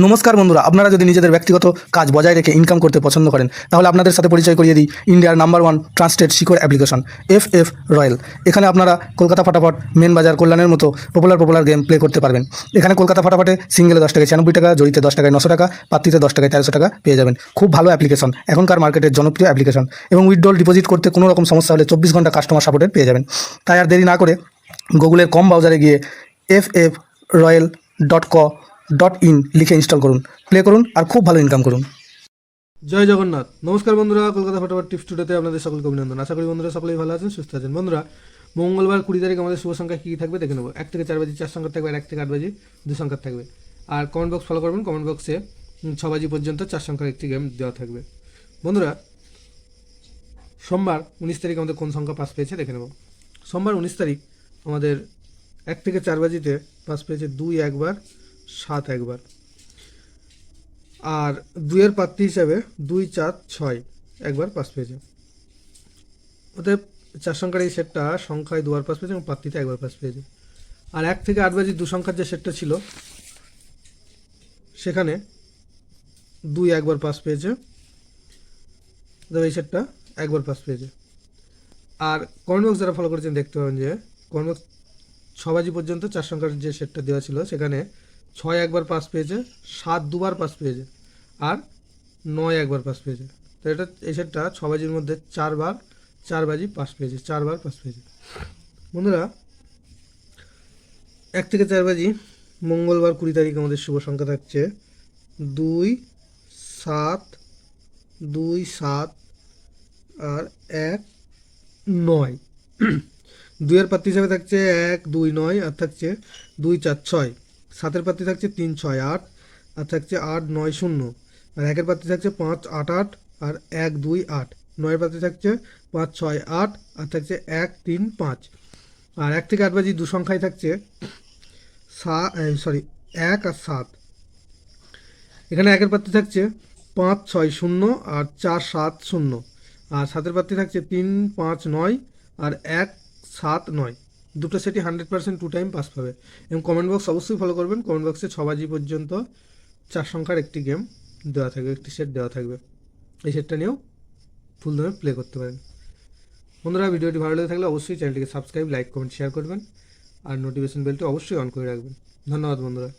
নমস্কার বন্ধুরা, আপনারা যদি নিজেদের ব্যক্তিগত কাজ বজায় রেখে ইনকাম করতে পছন্দ করেন তাহলে আপনাদের সাথে পরিচয় করিয়ে দিই ইন্ডিয়ার নাম্বার 1 ট্রান্সটেড শিকড় অ্যাপ্লিকেশন FF রয়্যাল। এখানে আপনারা কলকাতা ফাটাফাট, মেন বাজার, কল্যাণের মতো পপুলার গেম প্লে করতে পারবেন। এখানে কলকাতা ফাটাফাটে সিঙ্গেলে 10 টাকায় 96 টাকা, জড়িতে 10 টাকায় 900 টাকা, পাত্তিতে 10 টাকায় 1300 টাকা পেয়ে যাবেন। খুব ভালো অ্যাপ্লিকেশন, এখনকার মার্কেটের জনপ্রিয় অ্যাপ্লিকেশন এবং উইথড্রল ডিপোজিট করতে কোনো রকম সমস্যা হলে 24 ঘন্টা কাস্টমার সাপোর্টের পেয়ে যাবেন। তাই আর দেরি না করে গুগলের কম ব্রাউজারে গিয়ে ffroyal.co.in লিখে ইনস্টল করুন, প্লে করুন আর খুব ভালো ইনকাম করুন। জয় জগন্নাথ। নমস্কার বন্ধুরা, কলকাতা ফটোফট টিপস টুডেতে আপনাদের সকলকে অভিনন্দন। আশা করি বন্ধুরা সকলেই ভালো আছেন, সুস্থ আছেন। বন্ধুরা, মঙ্গলবার 20 তারিখ আমাদের শুভ সংখ্যা কী থাকবে দেখে নেবো। 1 থেকে 4 বাজি 4 সংখ্যা থাকবে, আর 1 থেকে 8 বাজি 2 সংখ্যা থাকবে। আর কমেন্ট বক্স ফলো করবেন, কমেন্ট বক্সে 6 বাজি পর্যন্ত 4 সংখ্যার একটি গেম দেওয়া থাকবে। বন্ধুরা, সোমবার 19 তারিখ আমাদের কোন সংখ্যা পাস পেয়েছে দেখে নেব। সোমবার 19 তারিখ আমাদের 1 থেকে 4 বাজিতে পাস পেয়েছে 2 একবার, 7 একবার। আর 2-এর প্রার্থী হিসাবে 2, 4, 6 একবার পাস পেয়েছে। অতএব 4 সংখ্যার এই সেটটা সংখ্যায় 2বার পাস পেয়েছে এবং প্রার্থীতে একবার পাস পেয়েছে। আর 1 থেকে 8 বাজি 2 সংখ্যার যে সেটটা ছিল সেখানে 2 একবার পাস পেয়েছে, অতএব এই সেটটা একবার পাস পেয়েছে। আর কমেন্ট বক্স যারা ফলো করেছেন দেখতে পাবেন যে কমেন্ট বক্স 6 বাজি পর্যন্ত 4 সংখ্যার যে সেটটা দেওয়া ছিল সেখানে 6 একবার পাস পেয়েছে, 7 দুবার পাস পেয়েছে আর 9 একবার পাস পেয়েছে। তো এটা এই সেটটা 6 বাজির মধ্যে 4 বাজি পাস পেয়েছে, 4 বার পাস পেয়েছে। বন্ধুরা, 1 থেকে 4 বাজি মঙ্গলবার 20 তারিখ আমাদের শুভ সংখ্যা থাকছে 2, 7, 2, 7 আর 1, 9। 2-এর প্রার্থী হিসাবে থাকছে 1, 2, 9 আর থাকছে 2, 4, 6। 7-এর প্রার্থী থাকছে 3, 6, 8 আর থাকছে 8, 9, 0। আর 1-এর প্রার্থী থাকছে 5, 8, 8 আর 1, 2, 8। 9-এর প্রার্থী থাকছে 5, 6, 8 আর থাকছে 1, 3, 5। আর 1 থেকে 8 বাজি 2 সংখ্যায় থাকছে 1 আর 7। এখানে 1-এর প্রার্থী থাকছে 5, 6, 0 আর 4, 7, 0। আর 7-এর প্রার্থী থাকছে 3, 5, 9 আর 1, 7, 9। দুটো সেটই 100% 2 টাইম পাস পাবে। এবং কমেন্ট বক্স অবশ্যই ফলো করবেন। কমেন্ট বক্সে 6 বাজি পর্যন্ত 4 সংখ্যার একটি গেম দেওয়া থাকবে, একটি সেট দেওয়া থাকবে। এই সেটটা নিয়েও ফুল দামে প্লে করতে পারেন। বন্ধুরা, ভিডিওটি ভালো লেগে থাকলে অবশ্যই চ্যানেলটিকে সাবস্ক্রাইব, লাইক, কমেন্ট, শেয়ার করবেন আর নোটিফিকেশন বেলটি অবশ্যই অন করে রাখবেন। ধন্যবাদ বন্ধুরা।